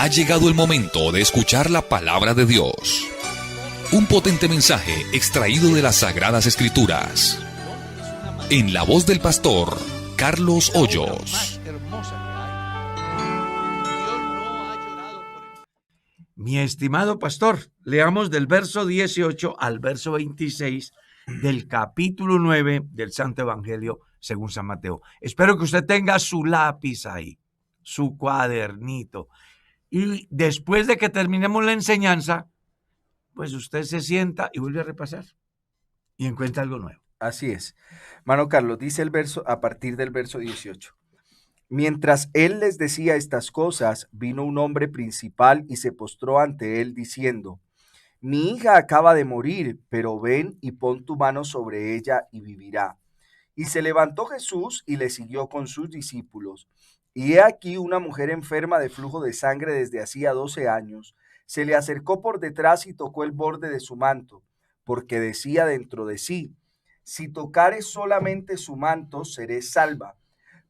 Ha llegado el momento de escuchar la palabra de Dios. Un potente mensaje extraído de las Sagradas Escrituras. En la voz del pastor Carlos Hoyos. Mi estimado pastor, leamos del verso 18 al verso 26 del capítulo 9 del Santo Evangelio según San Mateo. Espero que usted tenga su lápiz ahí, su cuadernito. Y después de que terminemos la enseñanza, pues usted se sienta y vuelve a repasar y encuentra algo nuevo. Así es. Mano Carlos, dice el verso a partir del verso 18. Mientras él les decía estas cosas, vino un hombre principal y se postró ante él diciendo: Mi hija acaba de morir, pero ven y pon tu mano sobre ella y vivirá. Y se levantó Jesús y le siguió con sus discípulos. Y he aquí una mujer enferma de flujo de sangre desde hacía 12 años. Se le acercó por detrás y tocó el borde de su manto, porque decía dentro de sí: Si tocare solamente su manto, seré salva.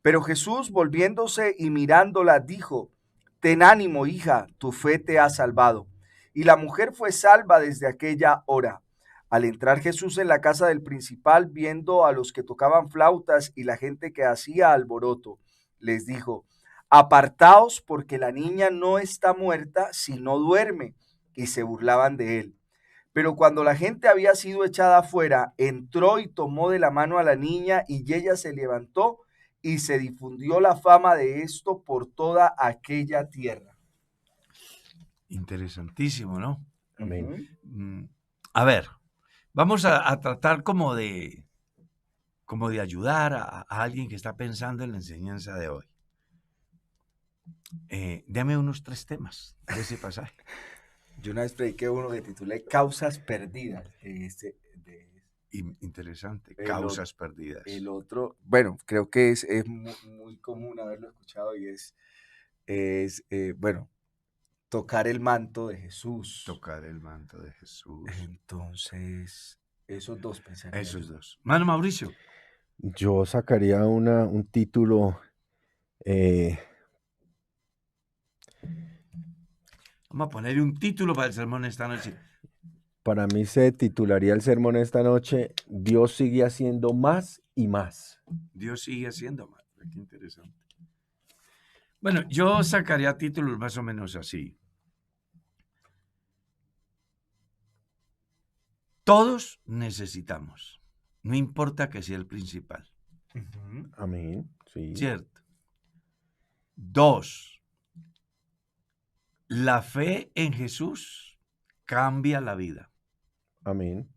Pero Jesús, volviéndose y mirándola, dijo: Ten ánimo, hija, tu fe te ha salvado. Y la mujer fue salva desde aquella hora. Al entrar Jesús en la casa del principal, viendo a los que tocaban flautas y la gente que hacía alboroto, les dijo: Apartaos, porque la niña no está muerta, sino duerme. Y se burlaban de él. Pero cuando la gente había sido echada afuera, entró y tomó de la mano a la niña, y ella se levantó, y se difundió la fama de esto por toda aquella tierra. Interesantísimo, ¿no? Amén. A ver, vamos a tratar como de ayudar a alguien que está pensando en la enseñanza de hoy. Deme unos 3 temas de ese pasaje. Yo una vez prediqué uno que titulé Causas Perdidas. Interesante, causas perdidas. El otro, bueno, creo que es muy común haberlo escuchado, y bueno, tocar el manto de Jesús. Tocar el manto de Jesús. Entonces, esos dos pensarían. Esos dos. Mano Mauricio. Yo sacaría un título. Vamos a ponerle un título para el sermón esta noche. Para mí se titularía el sermón esta noche: Dios sigue haciendo más y más. Dios sigue haciendo más. Qué interesante. Bueno, yo sacaría títulos más o menos así. Todos necesitamos, no importa que sea el principal. Amén. Sí. ¿Cierto? 2. La fe en Jesús cambia la vida. Amén.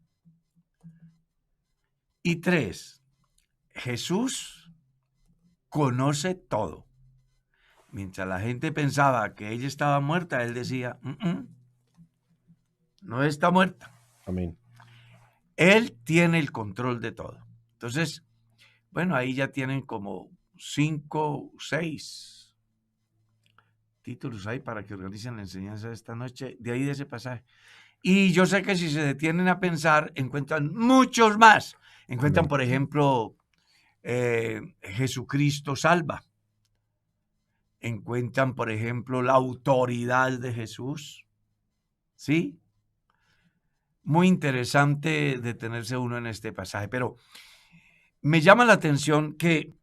Y 3. Jesús conoce todo. Mientras la gente pensaba que ella estaba muerta, él decía: no está muerta. Amén. Él tiene el control de todo. Entonces, bueno, ahí ya tienen como 5, 6 títulos ahí para que organicen la enseñanza de esta noche, de ahí de ese pasaje. Y yo sé que si se detienen a pensar, encuentran muchos más. Encuentran, Amén. por ejemplo, Jesucristo salva. Encuentran, por ejemplo, la autoridad de Jesús. ¿Sí? Muy interesante detenerse uno en este pasaje, pero me llama la atención que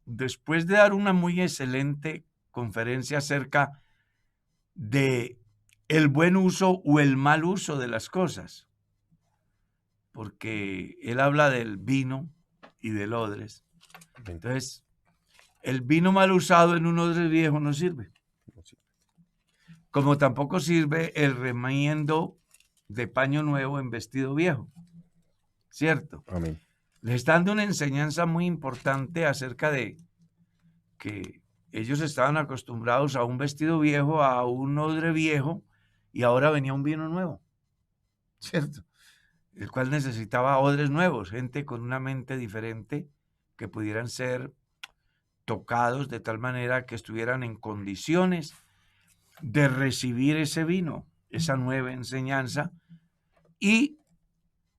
después de dar una muy excelente conferencia acerca de el buen uso o el mal uso de las cosas, porque él habla del vino y del odres. Entonces, el vino mal usado en un odre viejo no sirve. Como tampoco sirve el remiendo de paño nuevo en vestido viejo. ¿Cierto? Amén. Les está dando una enseñanza muy importante acerca de que ellos estaban acostumbrados a un vestido viejo, a un odre viejo, y ahora venía un vino nuevo, ¿cierto? El cual necesitaba odres nuevos, gente con una mente diferente, que pudieran ser tocados de tal manera que estuvieran en condiciones de recibir ese vino, esa nueva enseñanza, y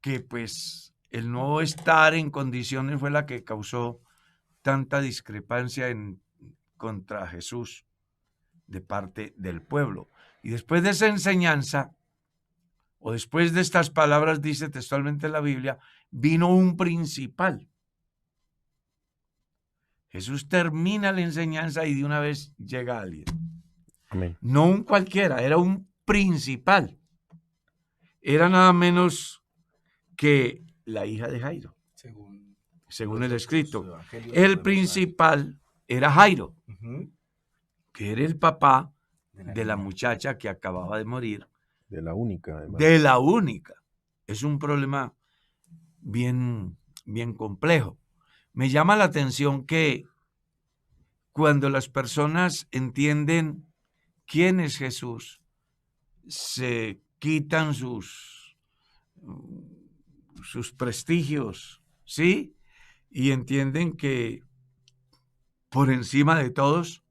que pues el no estar en condiciones fue la que causó tanta discrepancia contra Jesús. de parte del pueblo. Y después de esa enseñanza, o después de estas palabras, dice textualmente la Biblia, vino un principal. Jesús termina la enseñanza y de una vez llega alguien. Amén. No un cualquiera, era un principal. Era nada menos que la hija de Jairo, según el escrito. El principal era Jairo, que era el papá de la muchacha que acababa de morir. De la única, además. De la única. Es un problema bien complejo. Me llama la atención que cuando las personas entienden quién es Jesús, se quitan sus prestigios, ¿sí? Y entienden que por encima de todos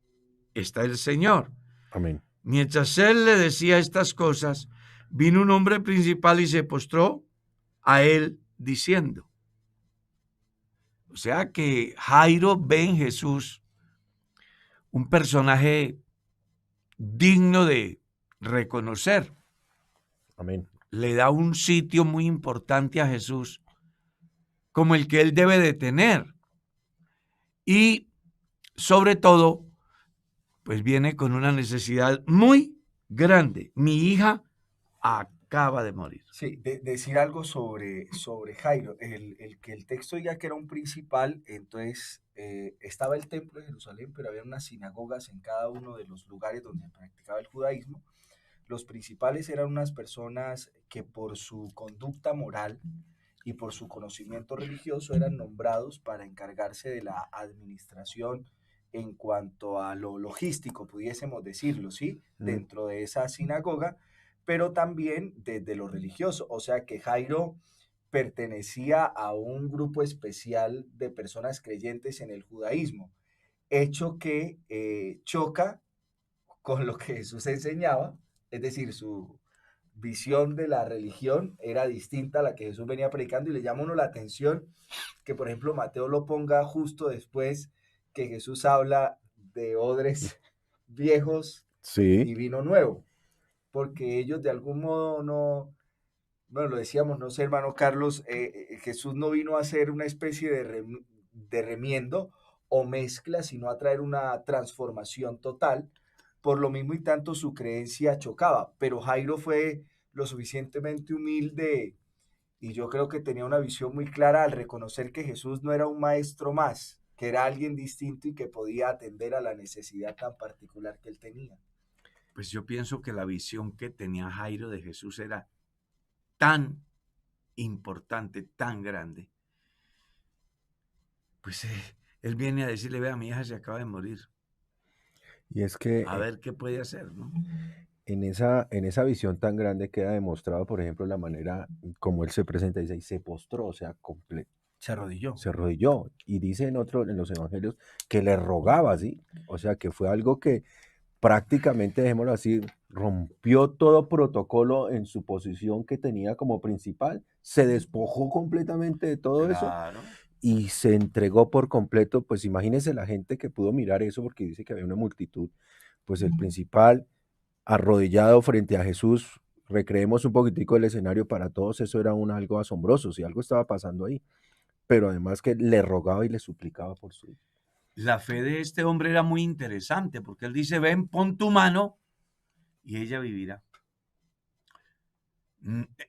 está el Señor. Amén. Mientras él le decía estas cosas, vino un hombre principal y se postró a él diciendo. O sea que Jairo ve en Jesús un personaje digno de reconocer. Amén. Le da un sitio muy importante a Jesús, como el que él debe de tener. Y sobre todo, pues viene con una necesidad muy grande. Mi hija acaba de morir. Sí, decir algo sobre Jairo, el que el texto diga que era un principal, entonces estaba el templo de Jerusalén, pero había unas sinagogas en cada uno de los lugares donde practicaba el judaísmo. Los principales eran unas personas que por su conducta moral y por su conocimiento religioso eran nombrados para encargarse de la administración en cuanto a lo logístico, pudiésemos decirlo, ¿sí? Dentro de esa sinagoga, pero también desde lo religioso. O sea que Jairo pertenecía a un grupo especial de personas creyentes en el judaísmo, hecho que choca con lo que Jesús enseñaba, es decir, su visión de la religión era distinta a la que Jesús venía predicando, y le llama a uno la atención que, por ejemplo, Mateo lo ponga justo después que Jesús habla de odres viejos y vino nuevo, porque ellos de algún modo no, bueno, lo decíamos, no sé, hermano Carlos, Jesús no vino a hacer una especie de remiendo o mezcla, sino a traer una transformación total. Por lo mismo y tanto su creencia chocaba, pero Jairo fue lo suficientemente humilde y yo creo que tenía una visión muy clara al reconocer que Jesús no era un maestro más, que era alguien distinto y que podía atender a la necesidad tan particular que él tenía. Pues yo pienso que la visión que tenía Jairo de Jesús era tan importante, tan grande. Pues él viene a decirle, vea, mi hija se acaba de morir. Y es que a ver qué puede hacer, ¿no? En esa visión tan grande queda demostrado, por ejemplo, la manera como él se presenta, dice, y se postró, o sea, se arrodilló. Se arrodilló. Y dice en los evangelios que le rogaba, ¿sí? O sea, que fue algo que prácticamente, dejémoslo así, rompió todo protocolo en su posición que tenía como principal, se despojó completamente de todo eso y se entregó por completo. Pues imagínense la gente que pudo mirar eso, porque dice que había una multitud. Pues el principal arrodillado frente a Jesús, recreemos un poquitico el escenario, para todos eso era algo asombroso, si algo estaba pasando ahí, pero además que le rogaba y le suplicaba por su hijo. La fe de este hombre era muy interesante, porque él dice, ven, pon tu mano y ella vivirá.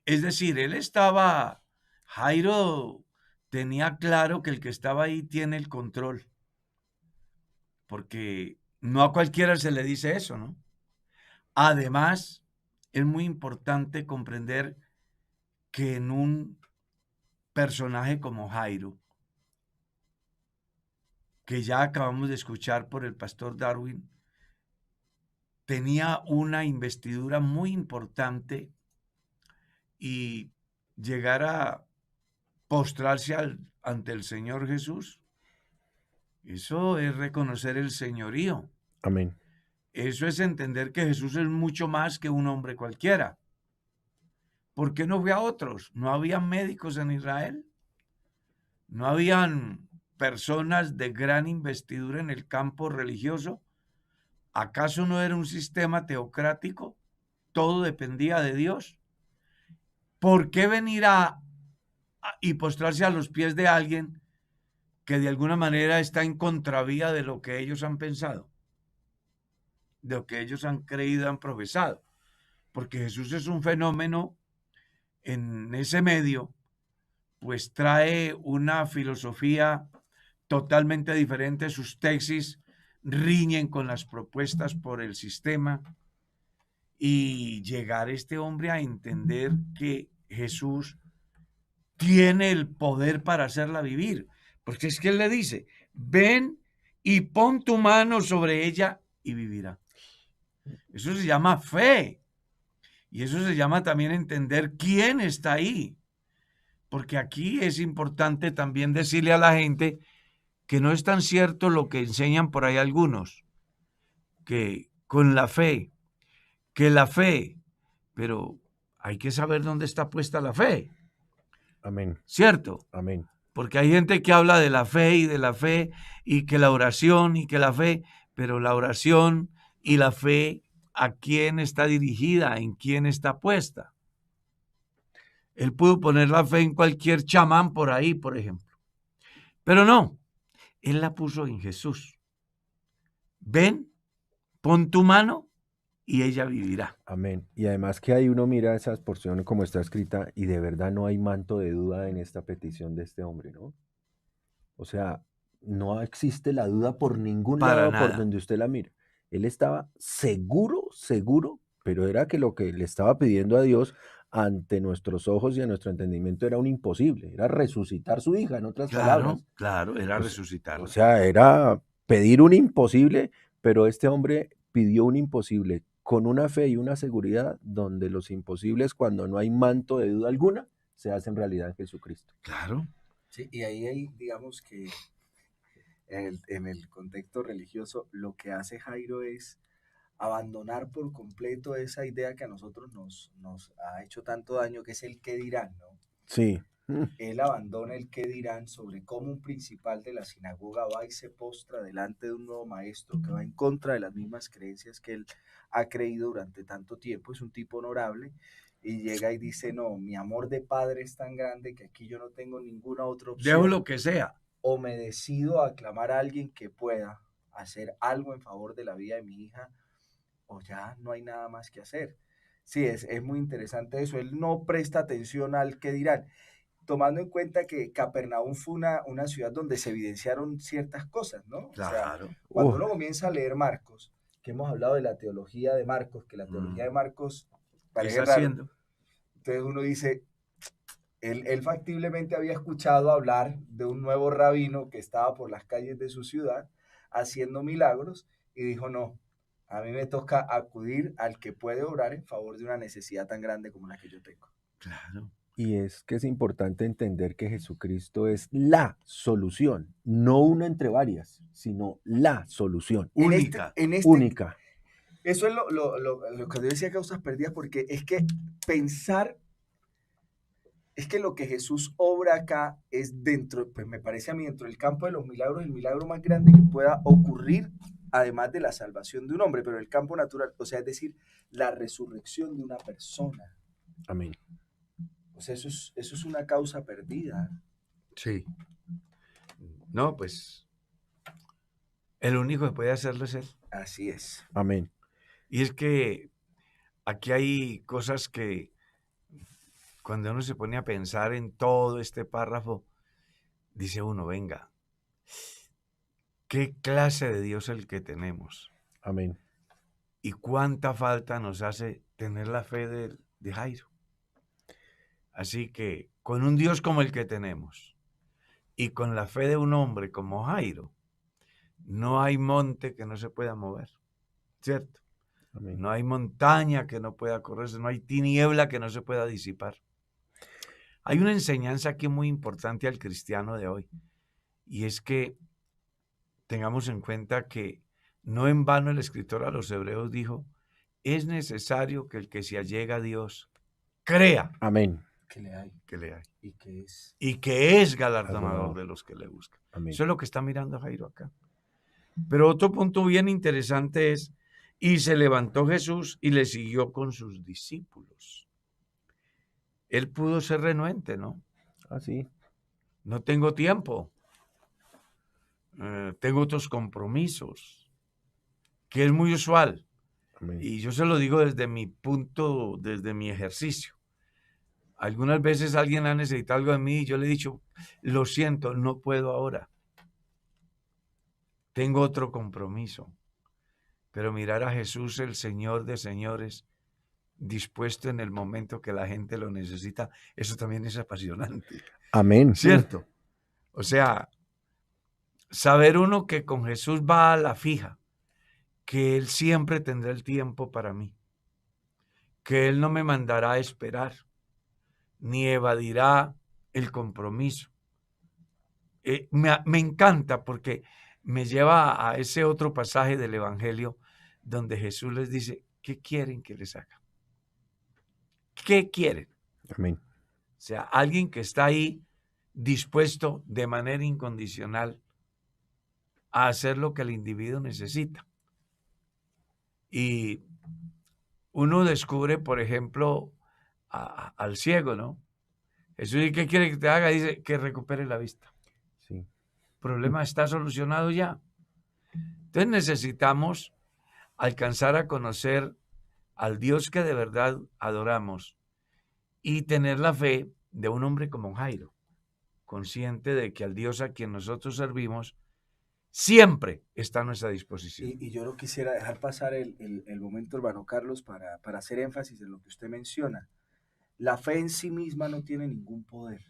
Es decir, Jairo tenía claro que el que estaba ahí tiene el control, porque no a cualquiera se le dice eso, ¿no? Además, es muy importante comprender que en un personaje como Jairo, que ya acabamos de escuchar por el pastor Darwin, tenía una investidura muy importante, y llegar a postrarse ante el Señor Jesús, eso es reconocer el señorío. Amén. Eso es entender que Jesús es mucho más que un hombre cualquiera. ¿Por qué no fue a otros? ¿No habían médicos en Israel? ¿No habían personas de gran investidura en el campo religioso? ¿Acaso no era un sistema teocrático? Todo dependía de Dios. ¿Por qué venir y postrarse a los pies de alguien que de alguna manera está en contravía de lo que ellos han pensado, de lo que ellos han creído, han profesado? Porque Jesús es un fenómeno en ese medio, pues trae una filosofía totalmente diferente, sus tesis riñen con las propuestas por el sistema, y llegar este hombre a entender que Jesús tiene el poder para hacerla vivir, porque es que él le dice, ven y pon tu mano sobre ella y vivirá. Eso se llama fe, y eso se llama también entender quién está ahí, porque aquí es importante también decirle a la gente que no es tan cierto lo que enseñan por ahí algunos, que con la fe, pero hay que saber dónde está puesta la fe, Amén. ¿cierto? Amén. Porque hay gente que habla de la fe y que la oración y que la fe, pero la oración y la fe, ¿a quién está dirigida? ¿En quién está puesta? Él pudo poner la fe en cualquier chamán por ahí, por ejemplo, pero no, él la puso en Jesús. Ven, pon tu mano y ella vivirá. Amén. Y además que ahí uno mira esas porciones como está escrita y de verdad no hay manto de duda en esta petición de este hombre, ¿no? O sea, no existe la duda por ningún Para lado por nada. donde usted la mire. Él estaba seguro, pero era que lo que le estaba pidiendo a Dios ante nuestros ojos y a nuestro entendimiento era un imposible, era resucitar su hija, en otras palabras. Claro, era O resucitarla. sea, era pedir un imposible, pero este hombre pidió un imposible con una fe y una seguridad donde los imposibles, cuando no hay manto de duda alguna, se hacen realidad en Jesucristo. Claro. Sí, y ahí hay, digamos que en el contexto religioso, lo que hace Jairo es abandonar por completo esa idea que a nosotros nos ha hecho tanto daño, que es el qué dirán, ¿no? Sí. Él abandona el qué dirán sobre cómo un principal de la sinagoga va y se postra delante de un nuevo maestro que va en contra de las mismas creencias que él ha creído durante tanto tiempo. Es un tipo honorable y llega y dice, no, mi amor de padre es tan grande que aquí yo no tengo ninguna otra opción. Dejo lo que sea. O me decido a aclamar a alguien que pueda hacer algo en favor de la vida de mi hija, o ya no hay nada más que hacer. Sí, es muy interesante eso. Él no presta atención al qué dirán, tomando en cuenta que Capernaum fue una ciudad donde se evidenciaron ciertas cosas, ¿no? Claro. O sea, cuando uno comienza a leer Marcos, que hemos hablado de la teología de Marcos, que la teología de Marcos ¿Qué parece está raro, haciendo? entonces uno dice, él factiblemente había escuchado hablar de un nuevo rabino que estaba por las calles de su ciudad haciendo milagros y dijo, no, a mí me toca acudir al que puede obrar en favor de una necesidad tan grande como la que yo tengo. Claro. Y es que es importante entender que Jesucristo es la solución, no una entre varias, sino la solución. Única. Única. Eso es lo que yo decía, causas perdidas, porque es que pensar, es que lo que Jesús obra acá es dentro, pues me parece a mí, dentro del campo de los milagros, el milagro más grande que pueda ocurrir, además de la salvación de un hombre, pero en el campo natural, o sea, es decir, la resurrección de una persona. Amén. O sea, eso es una causa perdida. Sí. No, pues el único que puede hacerlo es él. Así es. Amén. Y es que aquí hay cosas que cuando uno se pone a pensar en todo este párrafo, dice uno, venga, ¿qué clase de Dios el que tenemos? Amén. ¿Y cuánta falta nos hace tener la fe de Jairo? Así que con un Dios como el que tenemos y con la fe de un hombre como Jairo, no hay monte que no se pueda mover, ¿cierto? Amén. No hay montaña que no pueda correrse, no hay tiniebla que no se pueda disipar. Hay una enseñanza aquí muy importante al cristiano de hoy, y es que tengamos en cuenta que no en vano el escritor a los Hebreos dijo, es necesario que el que se allega a Dios crea Amén. Que le hay. que le hay Y y que es galardonador Galardonador de los que le buscan. Amén. Eso es lo que está mirando Jairo acá. Pero otro punto bien interesante es Y se levantó Jesús y le siguió con sus discípulos. Él pudo ser renuente, ¿no? Así. No tengo tiempo. Tengo otros compromisos, que es muy usual. Amén. Y yo se lo digo desde mi punto, desde mi ejercicio. Algunas veces alguien ha necesitado algo de mí y yo le he dicho, lo siento, no puedo ahora. Tengo otro compromiso. Pero mirar a Jesús, el Señor de señores, dispuesto en el momento que la gente lo necesita, eso también es apasionante. Amén. ¿Cierto? O sea, saber uno que con Jesús va a la fija, que Él siempre tendrá el tiempo para mí, que Él no me mandará a esperar, ni evadirá el compromiso. Me encanta porque me lleva a ese otro pasaje del Evangelio donde Jesús les dice, ¿qué quieren que les haga? ¿Qué quieren? Amén. O sea, alguien que está ahí dispuesto de manera incondicional a hacer lo que el individuo necesita. Y uno descubre, por ejemplo, al ciego, ¿no? Jesús dice, ¿qué quiere que te haga? Dice, que recupere la vista. Sí. El problema está solucionado ya. Entonces necesitamos alcanzar a conocer al Dios que de verdad adoramos y tener la fe de un hombre como Jairo, consciente de que al Dios a quien nosotros servimos siempre está a nuestra disposición. Y yo no quisiera dejar pasar el momento, hermano Carlos, para hacer énfasis en lo que usted menciona. La fe en sí misma no tiene ningún poder,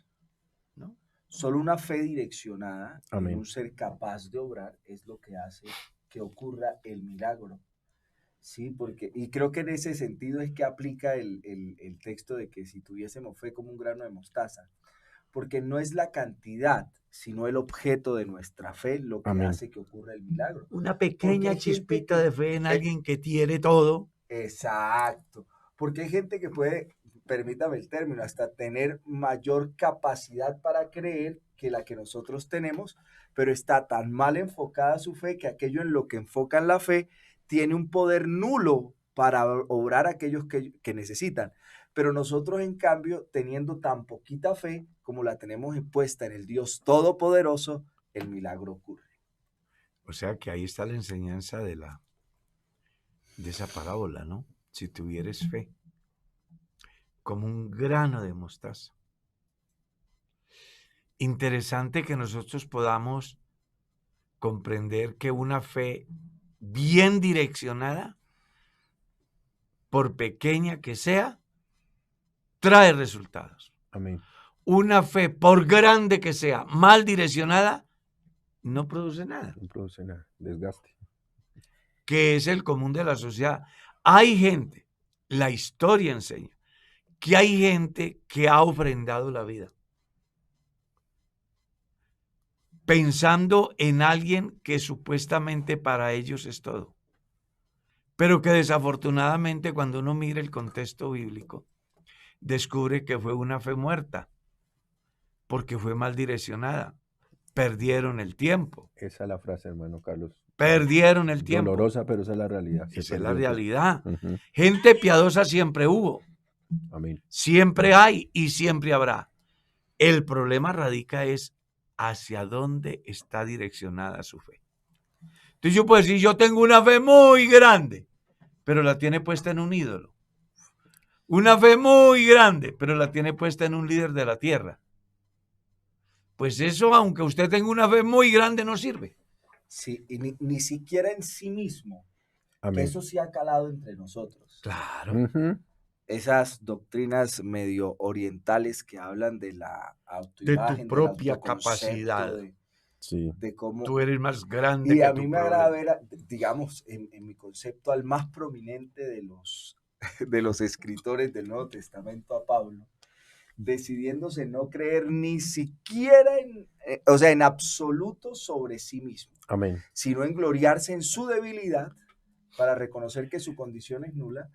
¿no? Solo una fe direccionada Amén. en un ser capaz de obrar es lo que hace que ocurra el milagro. Sí, porque, y creo que en ese sentido es que aplica el texto de que si tuviésemos fe como un grano de mostaza, porque no es la cantidad, sino el objeto de nuestra fe lo que Amén. hace que ocurra el milagro. Una pequeña Porque hay gente chispita que- de fe en alguien que tiene todo. Exacto, porque hay gente que puede, permítame el término, hasta tener mayor capacidad para creer que la que nosotros tenemos, pero está tan mal enfocada su fe que aquello en lo que enfocan la fe tiene un poder nulo para obrar aquellos que necesitan. Pero nosotros, en cambio, teniendo tan poquita fe como la tenemos puesta en el Dios Todopoderoso, el milagro ocurre. O sea que ahí está la enseñanza de esa parábola, ¿no? Si tuvieres fe, como un grano de mostaza. Interesante que nosotros podamos comprender que una fe bien direccionada, por pequeña que sea, trae resultados. Amén. Una fe, por grande que sea, mal direccionada, no produce nada, No produce nada. Desgaste. que es el común de la sociedad. Hay gente, la historia enseña, que hay gente que ha ofrendado la vida, pensando en alguien que supuestamente para ellos es todo, pero que desafortunadamente cuando uno mira el contexto bíblico, descubre que fue una fe muerta, porque fue mal direccionada. Perdieron el tiempo. Esa es la frase, hermano Carlos. Perdieron el tiempo. Dolorosa, pero esa es la realidad. Se Esa es la perdió. realidad. Ujú. Gente piadosa siempre hubo, Amén. siempre hay y siempre habrá. El problema radica es hacia dónde está direccionada su fe. Entonces yo puedo decir, yo tengo una fe muy grande, pero la tiene puesta en un ídolo. Una fe muy grande, pero la tiene puesta en un líder de la tierra. Pues eso, aunque usted tenga una fe muy grande, no sirve. Sí, y ni siquiera en sí mismo, que Amén. eso sí ha calado entre nosotros. Claro. Ujú. Esas doctrinas medio orientales que hablan de la De autoimagen, tu del propia autoconcepto, capacidad. Sí. de cómo... Tú eres más grande Y que a tu mí me agrada problema. ver, digamos, en mi concepto, al más prominente de los escritores del Nuevo Testamento, a Pablo, decidiéndose no creer ni siquiera en absoluto sobre sí mismo, Amén. sino en gloriarse en su debilidad para reconocer que su condición es nula,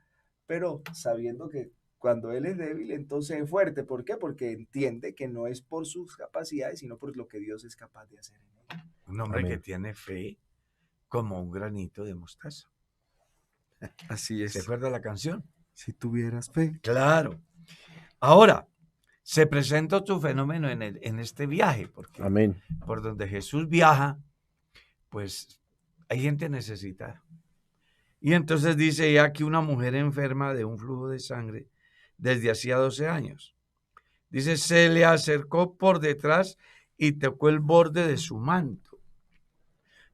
pero sabiendo que cuando él es débil, entonces es fuerte. ¿Por qué? Porque entiende que no es por sus capacidades, sino por lo que Dios es capaz de hacer en él. Un hombre Amén. que tiene fe como un granito de mostaza. Así ¿Se es. acuerda la canción? Si tuvieras fe. Claro. Ahora, se presenta otro fenómeno en este viaje, porque Amén. por donde Jesús viaja, pues hay gente necesitada. Y entonces dice ya que una mujer enferma de un flujo de sangre desde hacía 12 años. Dice, se le acercó por detrás y tocó el borde de su manto,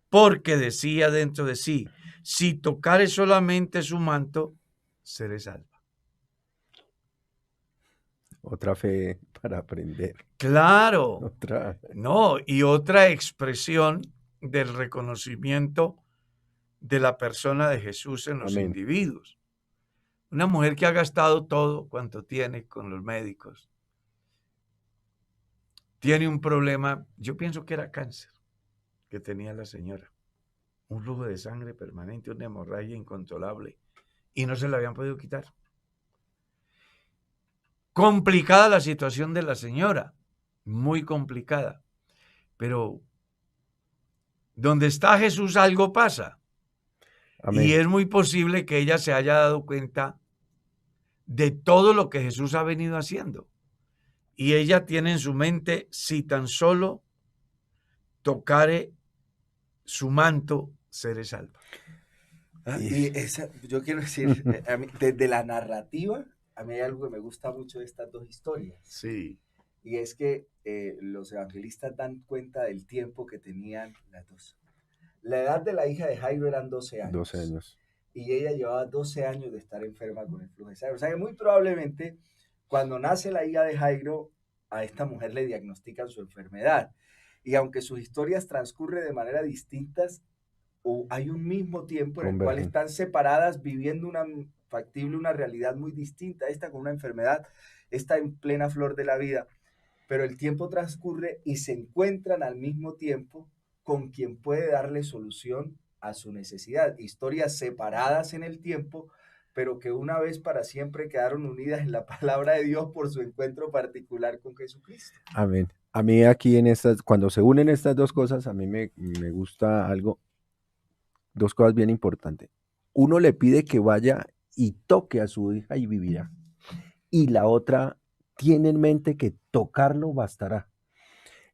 porque decía dentro de sí, si tocare solamente su manto, seré salva. Otra fe para aprender. Claro, Otra. no, y otra expresión del reconocimiento de la persona de Jesús en los Amén. individuos. Una mujer que ha gastado todo cuanto tiene con los médicos. Tiene un problema, yo pienso que era cáncer que tenía la señora. Un flujo de sangre permanente, una hemorragia incontrolable. Y no se la habían podido quitar. Complicada la situación de la señora. Muy complicada. Pero donde está Jesús algo pasa. Amén. Y es muy posible que ella se haya dado cuenta de todo lo que Jesús ha venido haciendo. Y ella tiene en su mente, si tan solo tocare su manto, seré salva. Y yo quiero decir, a mí, desde la narrativa, a mí hay algo que me gusta mucho de estas dos historias. Sí. Y es que los evangelistas dan cuenta del tiempo que tenían las dos. La edad de la hija de Jairo eran 12 años. 12 años. Y ella llevaba 12 años de estar enferma con el flujo de sangre. O sea que muy probablemente cuando nace la hija de Jairo, a esta mujer le diagnostican su enfermedad. Y aunque sus historias transcurren de manera distintas, hay un mismo tiempo en el cual están separadas, viviendo una realidad muy distinta. Esta con una enfermedad, esta en plena flor de la vida. Pero el tiempo transcurre y se encuentran al mismo tiempo con quien puede darle solución a su necesidad. Historias separadas en el tiempo, pero que una vez para siempre quedaron unidas en la palabra de Dios por su encuentro particular con Jesucristo. Amén. A mí aquí cuando se unen estas dos cosas, a mí me gusta algo, dos cosas bien importantes. Uno le pide que vaya y toque a su hija y vivirá. Y la otra tiene en mente que tocarlo bastará.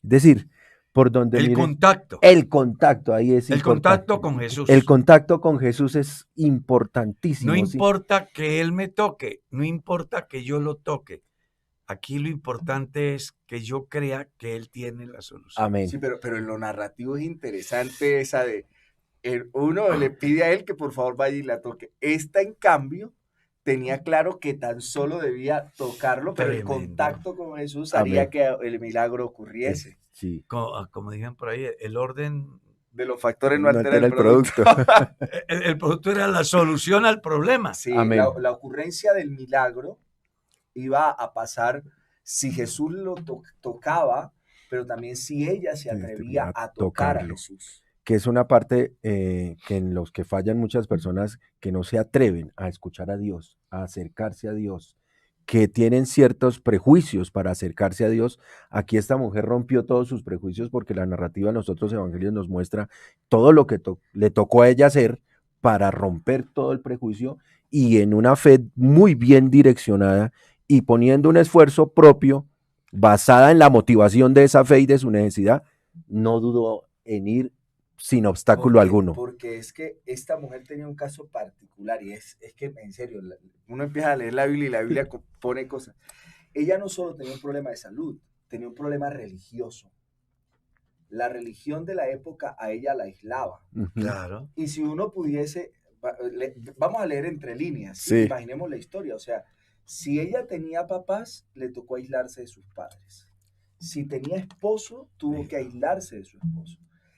Es decir, por donde el contacto. El contacto, ahí es el importante. contacto con Jesús. El contacto con Jesús es importantísimo. No importa que Él me toque, no importa que yo lo toque. Aquí lo importante es que yo crea que Él tiene la solución. Amén. Sí, pero en lo narrativo es interesante esa de uno le pide a él que por favor vaya y la toque. Esta, en cambio, tenía claro que tan solo debía tocarlo, pero el contacto con Jesús haría que el milagro ocurriese. Sí. Como dijeron por ahí, el orden de los factores no altera el producto. El producto era la solución al problema. Sí, la ocurrencia del milagro iba a pasar si Jesús lo tocaba, pero también si ella se atrevía a tocar a Jesús. Que es una parte que en los que fallan muchas personas que no se atreven a escuchar a Dios, a acercarse a Dios, que tienen ciertos prejuicios para acercarse a Dios. Aquí esta mujer rompió todos sus prejuicios porque la narrativa de los otros evangelios nos muestra todo lo que le tocó a ella hacer para romper todo el prejuicio y en una fe muy bien direccionada y poniendo un esfuerzo propio basada en la motivación de esa fe y de su necesidad, no dudó en ir sin obstáculo alguno. Porque es que esta mujer tenía un caso particular y es que en serio, uno empieza a leer la Biblia y la Biblia pone cosas. Ella no solo tenía un problema de salud, tenía un problema religioso. La religión de la época a ella la aislaba. Claro. Y si uno pudiese, vamos a leer entre líneas, sí. Imaginemos la historia, o sea, si ella tenía papás, le tocó aislarse de sus padres. Si tenía esposo, tuvo que aislarse de su esposo.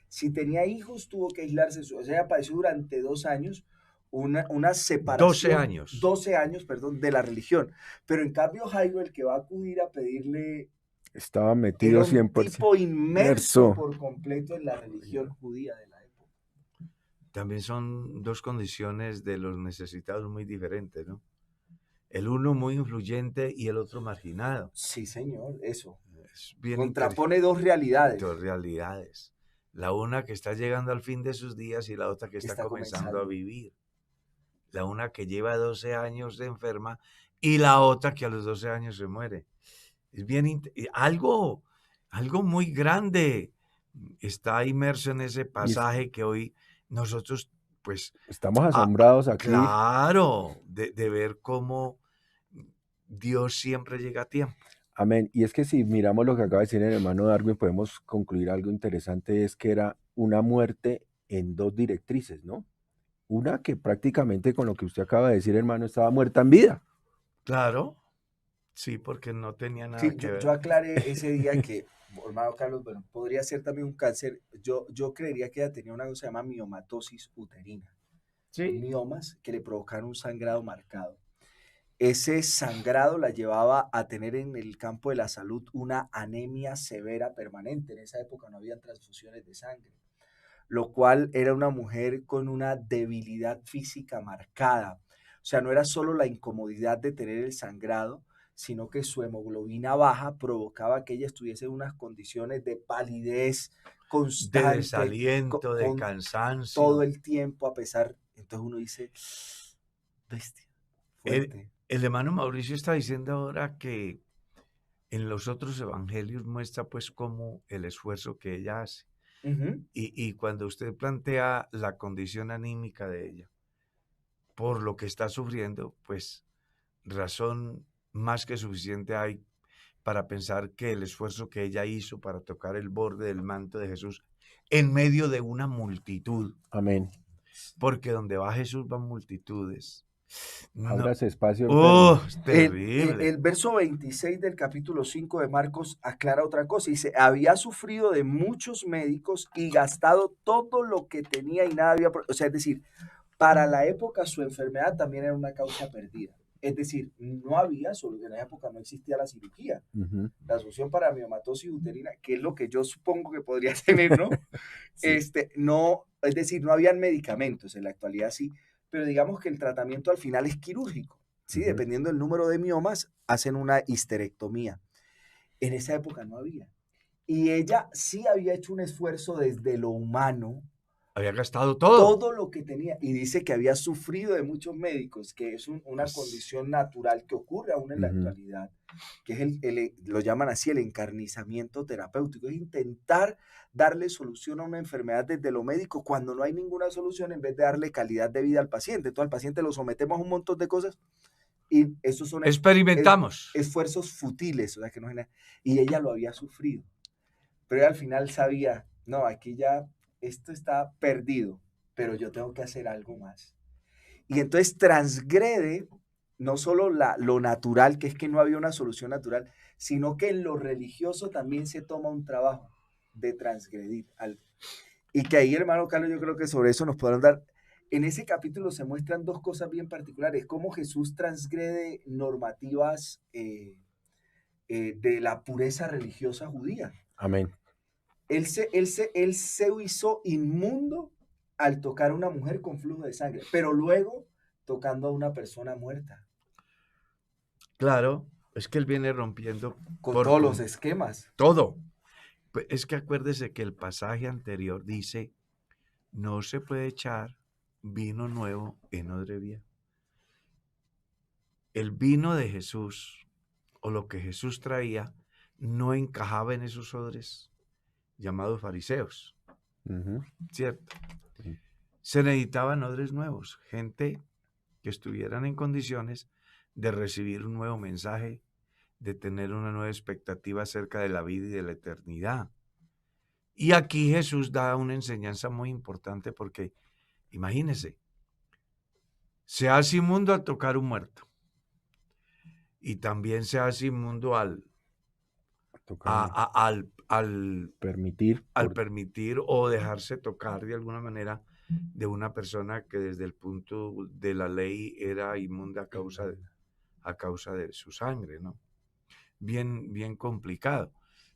Si tenía hijos, tuvo que aislarse. O sea, ella padeció durante 2 años una separación. 12 años, perdón, de la religión. Pero en cambio, Jairo, el que va a acudir a pedirle... Estaba metido 100%. Tipo inmerso por completo en la religión judía de la época. También son dos condiciones de los necesitados muy diferentes, ¿no? El uno muy influyente y el otro marginado. Sí, señor, eso. Bien contrapone dos realidades. Dos realidades. La una que está llegando al fin de sus días y la otra que está comenzando a vivir. la una que lleva 12 años de enferma y la otra que a los 12 años se muere. Es bien, algo muy grande está inmerso en ese pasaje que hoy nosotros, pues, Estamos asombrados aquí. claro, de ver cómo Dios siempre llega a tiempo. Amén. Y es que si miramos lo que acaba de decir el hermano Darwin, podemos concluir algo interesante, es que era una muerte en dos directrices, ¿no? Una que prácticamente con lo que usted acaba de decir, hermano, estaba muerta en vida. Claro, sí, porque no tenía nada Sí, que ver. yo aclaré ese día que, hermano Carlos, bueno, podría ser también un cáncer. Yo creería que ella tenía una cosa que se llama miomatosis uterina. Sí, Miomas que le provocaron un sangrado marcado. Ese sangrado la llevaba a tener en el campo de la salud una anemia severa permanente. En esa época no había transfusiones de sangre, lo cual era una mujer con una debilidad física marcada. O sea, no era solo la incomodidad de tener el sangrado, sino que su hemoglobina baja provocaba que ella estuviese en unas condiciones de palidez de constante, desaliento, de con cansancio. todo el tiempo, a pesar. Entonces uno dice, bestia, fuerte. El hermano Mauricio está diciendo ahora que en los otros evangelios muestra pues como el esfuerzo que ella hace. Ujú. Y cuando usted plantea la condición anímica de ella, por lo que está sufriendo, pues razón más que suficiente hay para pensar que el esfuerzo que ella hizo para tocar el borde del manto de Jesús en medio de una multitud, Amén. porque donde va Jesús van multitudes. No, Ábrase espacio, enfermo. es terrible. El verso 26 del capítulo 5 de Marcos aclara otra cosa. Dice, había sufrido de muchos médicos y gastado todo lo que tenía y nada había. O sea, es decir, para la época su enfermedad también era una causa perdida. Es decir, no había solución. En esa época no existía la cirugía. Ujú. La solución para miomatosis uterina, que es lo que yo supongo que podría tener, ¿no? Sí. No, es decir, no habían medicamentos, en la actualidad sí, pero digamos que el tratamiento al final es quirúrgico, ¿sí? Ujú. Dependiendo del número de miomas, hacen una histerectomía. En esa época no había. Y ella sí había hecho un esfuerzo desde lo humano, Había gastado todo. todo lo que tenía, y dice que había sufrido de muchos médicos, que es una Pues, condición natural que ocurre aún en la Ujú. actualidad, que es lo llaman así el encarnizamiento terapéutico, es intentar darle solución a una enfermedad desde lo médico cuando no hay ninguna solución, en vez de darle calidad de vida al paciente. Entonces al paciente lo sometemos a un montón de cosas y esos son experimentamos. esfuerzos futiles, o sea, que no genera. Y ella lo había sufrido, pero ella al final sabía, no, aquí ya esto está perdido, pero yo tengo que hacer algo más. Y entonces transgrede no solo lo natural, que es que no había una solución natural, sino que en lo religioso también se toma un trabajo de transgredir algo. Y que ahí, hermano Carlos, yo creo que sobre eso nos podrán dar. En ese capítulo se muestran dos cosas bien particulares, cómo Jesús transgrede normativas de la pureza religiosa judía. Amén. Él se hizo inmundo al tocar a una mujer con flujo de sangre, pero luego tocando a una persona muerta, Claro, es que él viene rompiendo con por todos los esquemas. todo. Pues es que acuérdese que el pasaje anterior dice, no se puede echar vino nuevo en odre viejo. El vino de Jesús, o lo que Jesús traía, no encajaba en esos odres llamados fariseos, Ujú. ¿cierto? Sí. Se necesitaban odres nuevos, gente que estuvieran en condiciones de recibir un nuevo mensaje, de tener una nueva expectativa acerca de la vida y de la eternidad. Y aquí Jesús da una enseñanza muy importante porque, imagínense, se hace inmundo al tocar un muerto y también se hace inmundo al Tocarlo. Permitir. al permitir o dejarse tocar de alguna manera de una persona que desde el punto de la ley era inmunda a causa de su sangre, ¿no? Bien, bien complicado.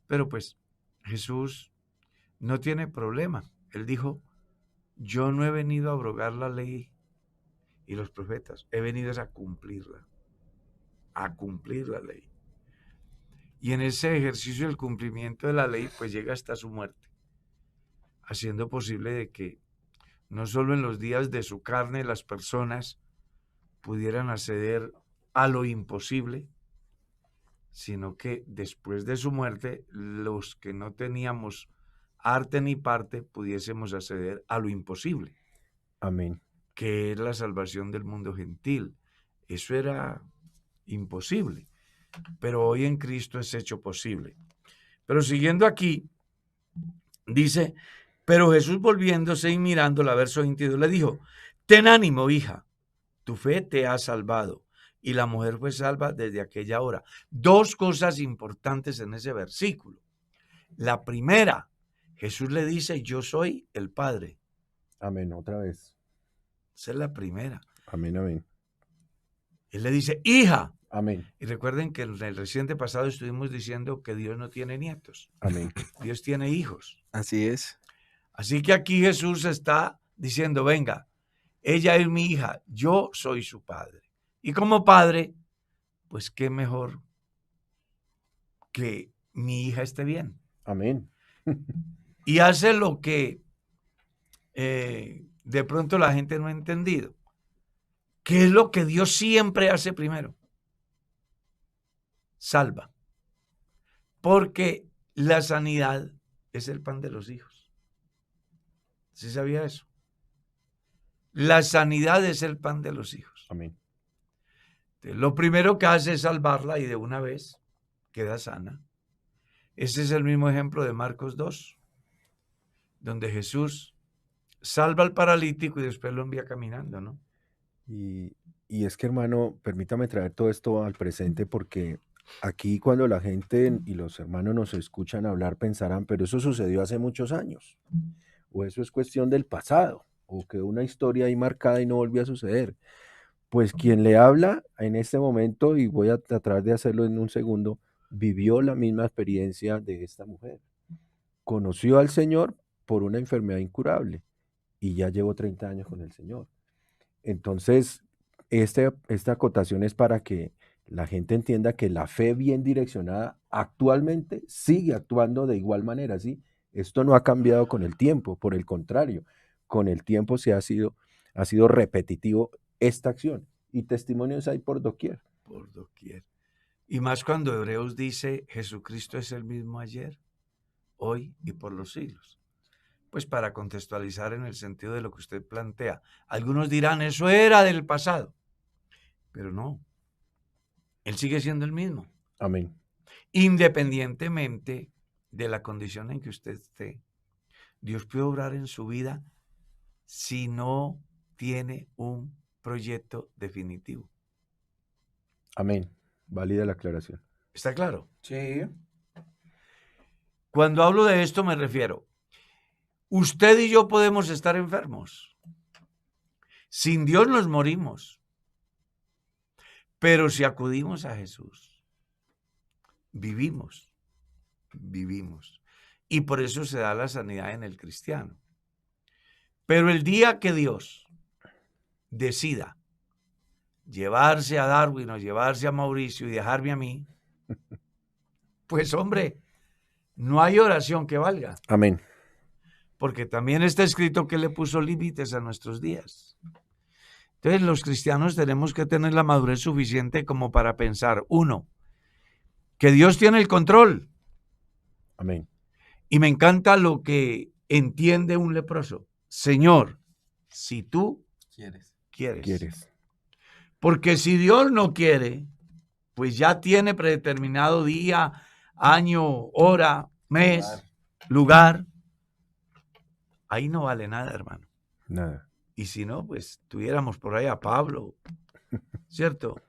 Pero pues Jesús no tiene problema. Él dijo, yo no he venido a abrogar la ley y los profetas, he venido a cumplir la ley. Y en ese ejercicio del cumplimiento de la ley, pues llega hasta su muerte, haciendo posible de que no solo en los días de su carne las personas pudieran acceder a lo imposible, sino que después de su muerte, los que no teníamos arte ni parte, pudiésemos acceder a lo imposible, Amén. que es la salvación del mundo gentil. Eso era imposible, pero hoy en Cristo es hecho posible. Pero siguiendo aquí, dice, pero Jesús volviéndose y mirándola, verso 22, le dijo, ten ánimo, hija, tu fe te ha salvado. Y la mujer fue salva desde aquella hora. Dos cosas importantes en ese versículo. La primera, Jesús le dice, yo soy el Padre. Amén. Otra vez. Esa es la primera. Amén, amén. Él le dice, hija. Amén. Y recuerden que en el reciente pasado estuvimos diciendo que Dios no tiene nietos. Amén. Dios tiene hijos. Así es. Así que aquí Jesús está diciendo, venga, ella es mi hija, yo soy su padre. Y como padre, pues qué mejor que mi hija esté bien. Amén. Y hace lo que de pronto la gente no ha entendido. ¿Qué es lo que Dios siempre hace primero? Salva. Porque la sanidad es el pan de los hijos. ¿Sí sabía eso? La sanidad es el pan de los hijos. Amén. Entonces, lo primero que hace es salvarla y de una vez queda sana. Ese es el mismo ejemplo de Marcos 2, donde Jesús salva al paralítico y después lo envía caminando, ¿no? Y es que, hermano, permítame traer todo esto al presente porque aquí cuando la gente y los hermanos nos escuchan hablar pensarán, pero eso sucedió hace muchos años, o eso es cuestión del pasado, o que una historia ahí marcada y no volvió a suceder. Pues quien le habla en este momento, y voy a tratar de hacerlo en un segundo, vivió la misma experiencia de esta mujer. Conoció al Señor por una enfermedad incurable y ya llevo 30 años con el Señor. Entonces, esta acotación es para que la gente entienda que la fe bien direccionada actualmente sigue actuando de igual manera, ¿sí? Esto no ha cambiado con el tiempo, por el contrario, con el tiempo ha sido repetitivo esta acción y testimonios hay por doquier. Por doquier. Y más cuando Hebreos dice, Jesucristo es el mismo ayer, hoy y por los siglos. Pues para contextualizar en el sentido de lo que usted plantea. Algunos dirán, eso era del pasado. Pero no. Él sigue siendo el mismo. Amén. Independientemente de la condición en que usted esté. Dios puede obrar en su vida si no tiene un proyecto definitivo. Amén. Válida la aclaración. ¿Está claro? Sí. Cuando hablo de esto me refiero, usted y yo podemos estar enfermos. Sin Dios nos morimos. Pero si acudimos a Jesús, vivimos. Y por eso se da la sanidad en el cristiano. Pero el día que Dios decida llevarse a Darwin o llevarse a Mauricio y dejarme a mí, pues hombre, no hay oración que valga. Amén. Porque también está escrito que le puso límites a nuestros días. Entonces los cristianos tenemos que tener la madurez suficiente como para pensar, uno, que Dios tiene el control. Amén. Y me encanta lo que entiende un leproso. Señor, si tú quieres. Porque si Dios no quiere, pues ya tiene predeterminado día, año, hora, mes, lugar. Ahí no vale nada, hermano. Nada. Y si no, pues tuviéramos por ahí a Pablo, ¿cierto?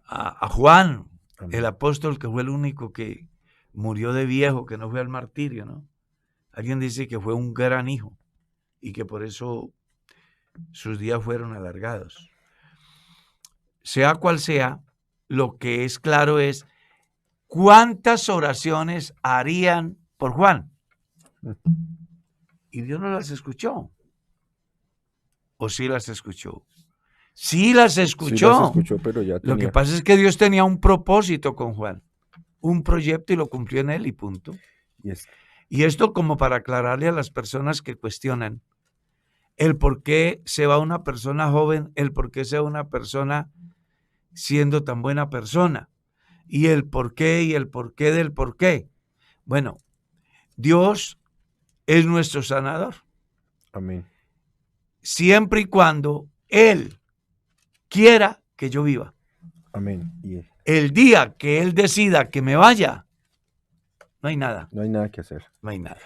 A Juan, Amén. el apóstol que fue el único que murió de viejo, que no fue al martirio, ¿no? Alguien dice que fue un gran hijo y que por eso sus días fueron alargados. Sea cual sea, lo que es claro es cuántas oraciones harían por Juan. Y Dios no las escuchó. ¿O sí las escuchó? Sí las escuchó. Sí las escuchó, pero ya Lo que pasa es que Dios tenía un propósito con Juan, un proyecto y lo cumplió en él y punto. Y esto como para aclararle a las personas que cuestionan, el por qué se va una persona joven, el por qué se va una persona siendo tan buena persona, y el por qué del por qué. Bueno, Dios es nuestro sanador, Amén. siempre y cuando Él quiera que yo viva. Amén. El día que Él decida que me vaya, no hay nada. No hay nada que hacer. No hay nada.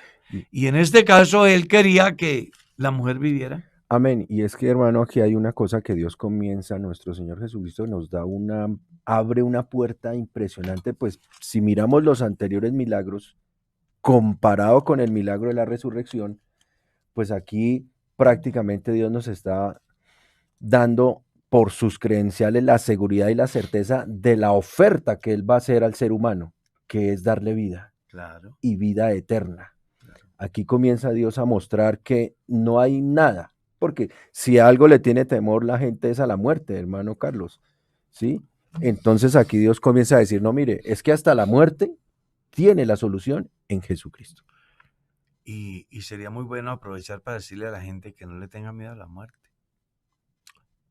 Y en este caso Él quería que la mujer viviera. Amén. Y es que, hermano, aquí hay una cosa que Dios comienza, nuestro Señor Jesucristo nos da abre una puerta impresionante, pues si miramos los anteriores milagros, comparado con el milagro de la resurrección, pues aquí prácticamente Dios nos está dando por sus credenciales la seguridad y la certeza de la oferta que Él va a hacer al ser humano, que es darle vida. Claro. Y vida eterna. Aquí comienza Dios a mostrar que no hay nada, porque si a algo le tiene temor la gente es a la muerte, hermano Carlos, ¿sí? Entonces aquí Dios comienza a decir, no, mire, es que hasta la muerte tiene la solución en Jesucristo. Y sería muy bueno aprovechar para decirle a la gente que no le tenga miedo a la muerte.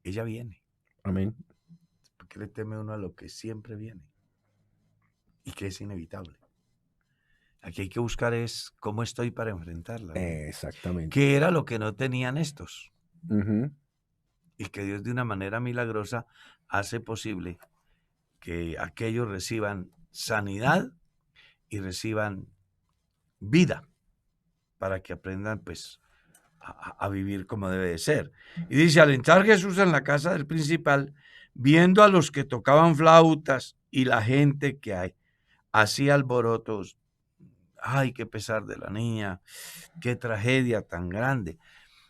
Ella viene. Amén. ¿Por qué le teme uno a lo que siempre viene? Y que es inevitable. Aquí hay que buscar es cómo estoy para enfrentarla, ¿no? Exactamente. ¿Qué era lo que no tenían estos? Uh-huh. Y que Dios de una manera milagrosa hace posible que aquellos reciban sanidad y reciban vida para que aprendan pues a vivir como debe de ser. Y dice, al entrar Jesús en la casa del principal, viendo a los que tocaban flautas y la gente que hacía alborotos, ay, qué pesar de la niña, qué tragedia tan grande.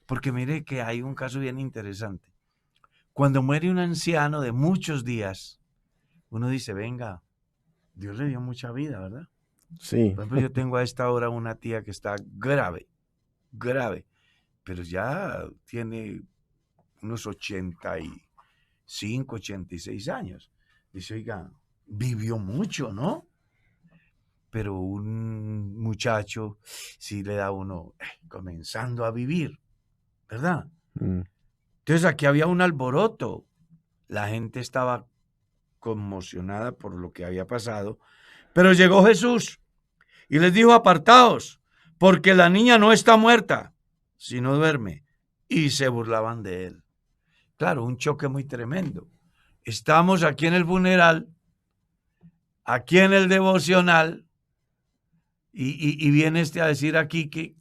Porque mire que hay un caso bien interesante. Cuando muere un anciano de muchos días, uno dice, venga, Dios le dio mucha vida, ¿verdad? Sí. Por ejemplo, yo tengo a esta hora una tía que está grave, pero ya tiene unos 85, 86 años. Dice, oiga, vivió mucho, ¿no? Pero un muchacho sí le da a uno comenzando a vivir, ¿verdad? Entonces aquí había un alboroto. La gente estaba conmocionada por lo que había pasado. Pero llegó Jesús y les dijo, apartaos, porque la niña no está muerta, sino duerme. Y se burlaban de él. Claro, un choque muy tremendo. Estamos aquí en el funeral, aquí en el devocional, y viene a decir aquí que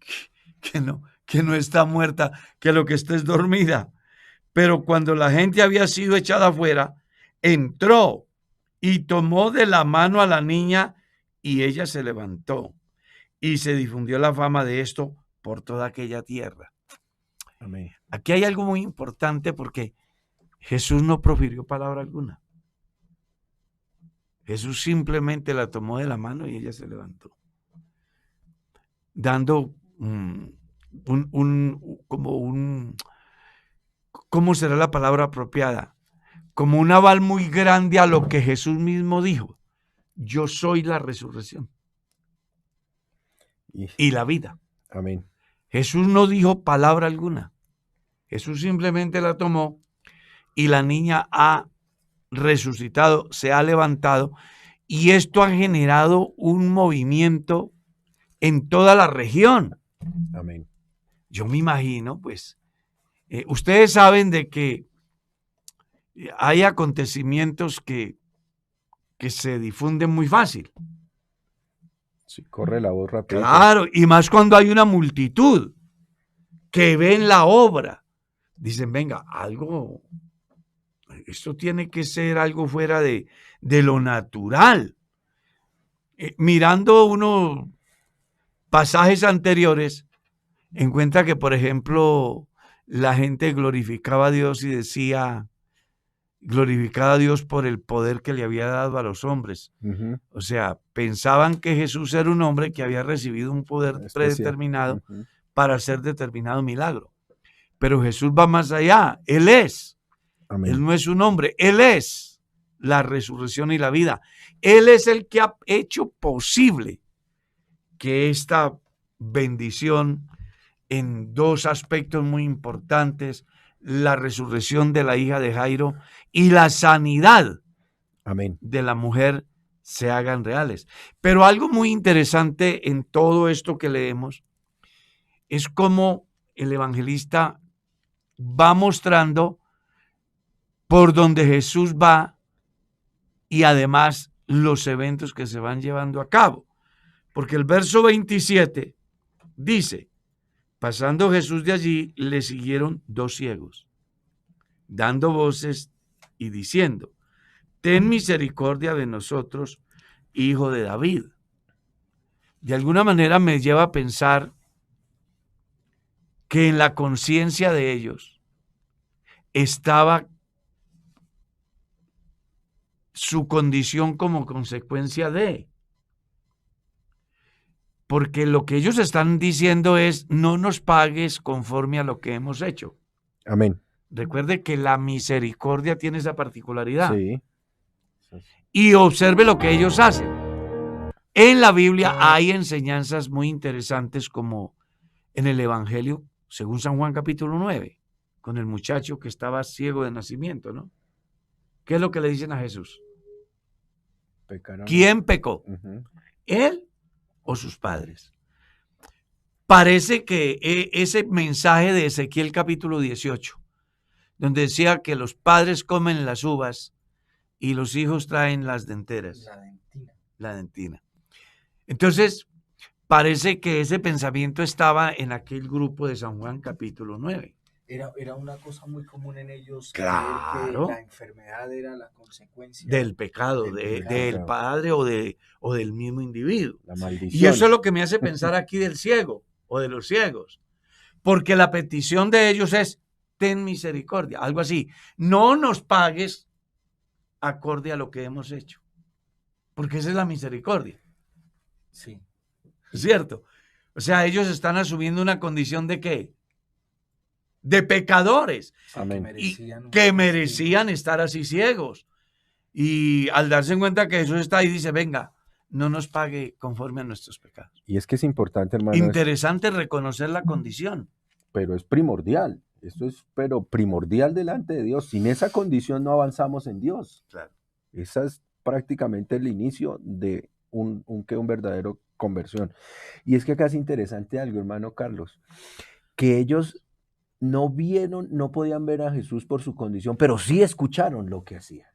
no está muerta, que lo que está es dormida. Pero cuando la gente había sido echada afuera, entró y tomó de la mano a la niña y ella se levantó. Y se difundió la fama de esto por toda aquella tierra. Amén. Aquí hay algo muy importante porque Jesús no profirió palabra alguna. Jesús simplemente la tomó de la mano y ella se levantó. Dando ¿cómo será la palabra apropiada? Como un aval muy grande a lo que Jesús mismo dijo. Yo soy la resurrección y la vida. Amén. Jesús no dijo palabra alguna. Jesús simplemente la tomó y la niña ha resucitado, se ha levantado, y esto ha generado un movimiento en toda la región. Amén. Yo me imagino, pues, ustedes saben de que hay acontecimientos que se difunden muy fácil. Sí, corre la voz rápido. Claro, y más cuando hay una multitud que ven la obra. Dicen, venga, esto tiene que ser algo fuera de lo natural. Mirando unos pasajes anteriores, encuentra que, por ejemplo, la gente glorificaba a Dios y decía, glorificaba a Dios por el poder que le había dado a los hombres. Uh-huh. O sea, pensaban que Jesús era un hombre que había recibido un poder predeterminado para hacer determinado milagro. Pero Jesús va más allá. Él es. Amén. Él no es un hombre. Él es la resurrección y la vida. Él es el que ha hecho posible que esta bendición en dos aspectos muy importantes: la resurrección de la hija de Jairo y la sanidad Amén. de la mujer se hagan reales. Pero algo muy interesante en todo esto que leemos es cómo el evangelista va mostrando por donde Jesús va y además los eventos que se van llevando a cabo. Porque el verso 27 dice: pasando Jesús de allí, le siguieron 2 ciegos, dando voces y diciendo: ten misericordia de nosotros, hijo de David. De alguna manera me lleva a pensar que en la conciencia de ellos estaba su condición como consecuencia de. Porque lo que ellos están diciendo es: no nos pagues conforme a lo que hemos hecho. Amén. Recuerde que la misericordia tiene esa particularidad. Sí. Y observe lo que ellos hacen. En la Biblia hay enseñanzas muy interesantes, como en el Evangelio, según San Juan capítulo 9, con el muchacho que estaba ciego de nacimiento, ¿no? ¿Qué es lo que le dicen a Jesús? Pecaron. ¿Quién pecó? Ujú. ¿Él o sus padres? Parece que ese mensaje de Ezequiel capítulo 18, donde decía que los padres comen las uvas y los hijos traen las denteras. La dentina. Entonces, parece que ese pensamiento estaba en aquel grupo de San Juan capítulo 9. Era una cosa muy común en ellos. Claro. Que la enfermedad era la consecuencia Del pecado, del del padre o del mismo individuo. La maldición. Y eso es lo que me hace pensar aquí del ciego o de los ciegos. Porque la petición de ellos es: ten misericordia, algo así. No nos pagues acorde a lo que hemos hecho. Porque esa es la misericordia. Sí. ¿Cierto? O sea, ellos están asumiendo una condición de ¿qué? De pecadores. Amén. Y que merecían estar así ciegos. Y al darse cuenta que Jesús está ahí, dice: venga, no nos pague conforme a nuestros pecados. Y es que es importante, hermano, Interesante reconocer la condición. pero es primordial. Esto es, pero primordial delante de Dios. Sin esa condición no avanzamos en Dios. Claro. Esa es prácticamente el inicio de un verdadero conversión. Y es que acá es interesante algo, hermano Carlos, que ellos no vieron, no podían ver a Jesús por su condición, pero sí escucharon lo que hacía.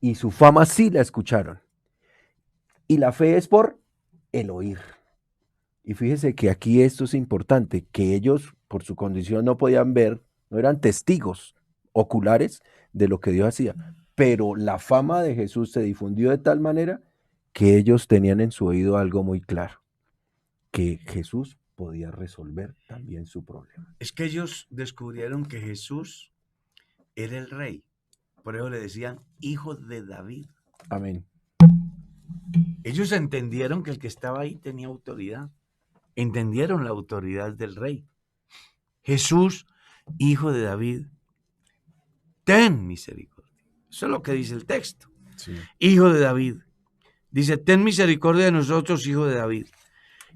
Y su fama sí la escucharon. Y la fe es por el oír. Y fíjese que aquí esto es importante, que ellos por su condición no podían ver, no eran testigos oculares de lo que Dios hacía, pero la fama de Jesús se difundió de tal manera que ellos tenían en su oído algo muy claro, que Jesús podía resolver también su problema. Es que ellos descubrieron que Jesús era el rey. Por eso le decían: hijo de David. Amén. Ellos entendieron que el que estaba ahí tenía autoridad. Entendieron la autoridad del rey. Jesús, hijo de David, ten misericordia. Eso es lo que dice el texto. Sí. Hijo de David. Dice: ten misericordia de nosotros, hijo de David.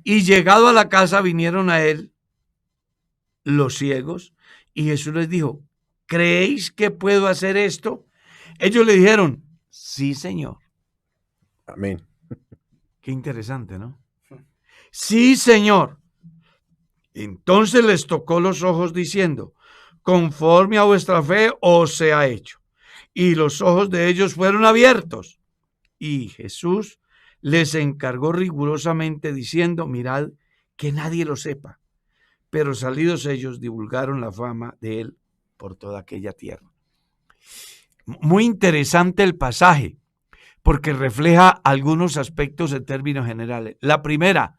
Y llegado a la casa vinieron a él los ciegos, y Jesús les dijo: ¿creéis que puedo hacer esto? Ellos le dijeron: sí, Señor. Amén. Qué interesante, ¿no? Sí, Señor. Entonces les tocó los ojos diciendo: conforme a vuestra fe os sea hecho. Y los ojos de ellos fueron abiertos. Y Jesús les encargó rigurosamente diciendo: mirad que nadie lo sepa. Pero salidos ellos divulgaron la fama de él por toda aquella tierra. Muy interesante el pasaje, porque refleja algunos aspectos en términos generales. La primera: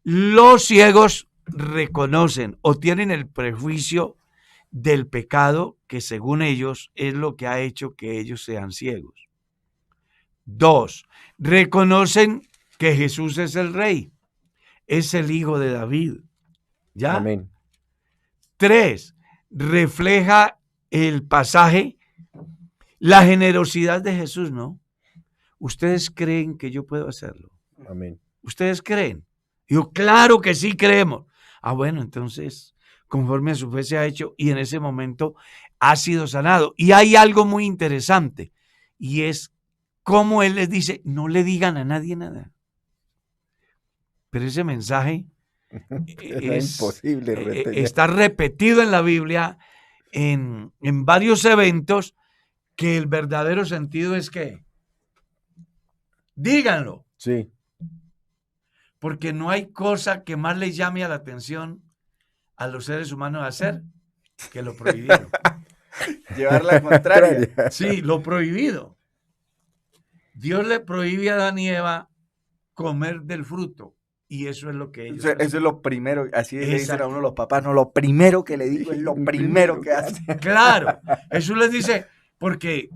los ciegos reconocen o tienen el prejuicio del pecado, que según ellos es lo que ha hecho que ellos sean ciegos. 2, reconocen que Jesús es el rey, es el hijo de David. ¿Ya? Amén. 3, refleja el pasaje la generosidad de Jesús, ¿no? ¿Ustedes creen que yo puedo hacerlo? Amén. ¿Ustedes creen? Digo, claro que sí creemos. Bueno, entonces, conforme a su fe se ha hecho y en ese momento ha sido sanado. Y hay algo muy interesante y es cómo él les dice, no le digan a nadie nada. Pero ese mensaje Era imposible retener. está repetido en la Biblia en varios eventos, que el verdadero sentido es que díganlo. Sí. Porque no hay cosa que más les llame a la atención a los seres humanos hacer que lo prohibido. Llevar la contraria. Sí, lo prohibido. Dios le prohíbe a Adán y Eva comer del fruto. Y eso es lo que ellos hacen. Eso es lo primero, así le dicen a Exacto. uno los papás, no, lo primero que le digo es lo primero que hace. Claro, Jesús les dice, porque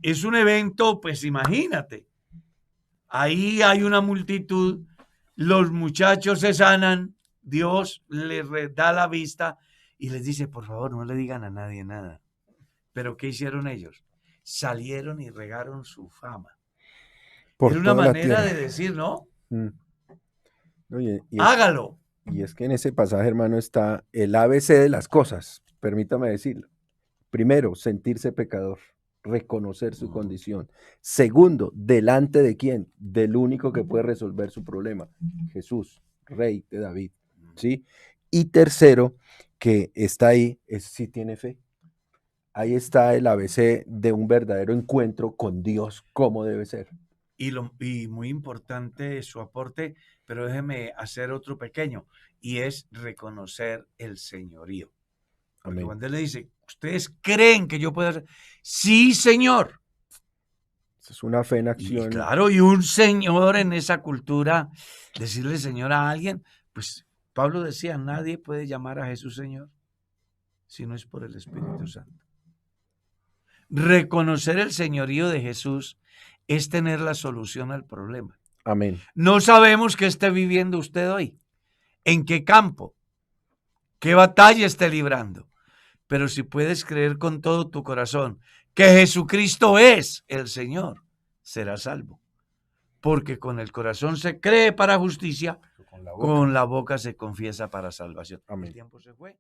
es un evento, pues imagínate, ahí hay una multitud, los muchachos se sanan, Dios les da la vista y les dice, por favor, no le digan a nadie nada. Pero ¿qué hicieron ellos? Salieron y regaron su fama. Por Era una toda la manera tierra. de decir, ¿no? Oye, Hágalo. y es que en ese pasaje, hermano, está el ABC de las cosas, permítame decirlo. Primero, sentirse pecador, reconocer su condición. Segundo, ¿delante de quién? Del único que puede resolver su problema, Jesús, Rey de David, ¿sí? Y tercero, que está ahí, es si tiene fe. Ahí está el ABC de un verdadero encuentro con Dios, como debe ser. Y muy importante su aporte, pero déjeme hacer otro pequeño, y es reconocer el señorío. Porque Amén. cuando él le dice, ¿ustedes creen que yo puedo hacer? Sí, Señor. Es una fe en Y acción. claro, y un señor en esa cultura, decirle Señor a alguien, pues Pablo decía, nadie puede llamar a Jesús Señor si no es por el Espíritu Santo. Reconocer el señorío de Jesús es tener la solución al problema. Amén. No sabemos qué esté viviendo usted hoy, en qué campo, qué batalla esté librando, pero si puedes creer con todo tu corazón que Jesucristo es el Señor, serás salvo. Porque con el corazón se cree para justicia, con la boca se confiesa para salvación. Amén. El tiempo se fue.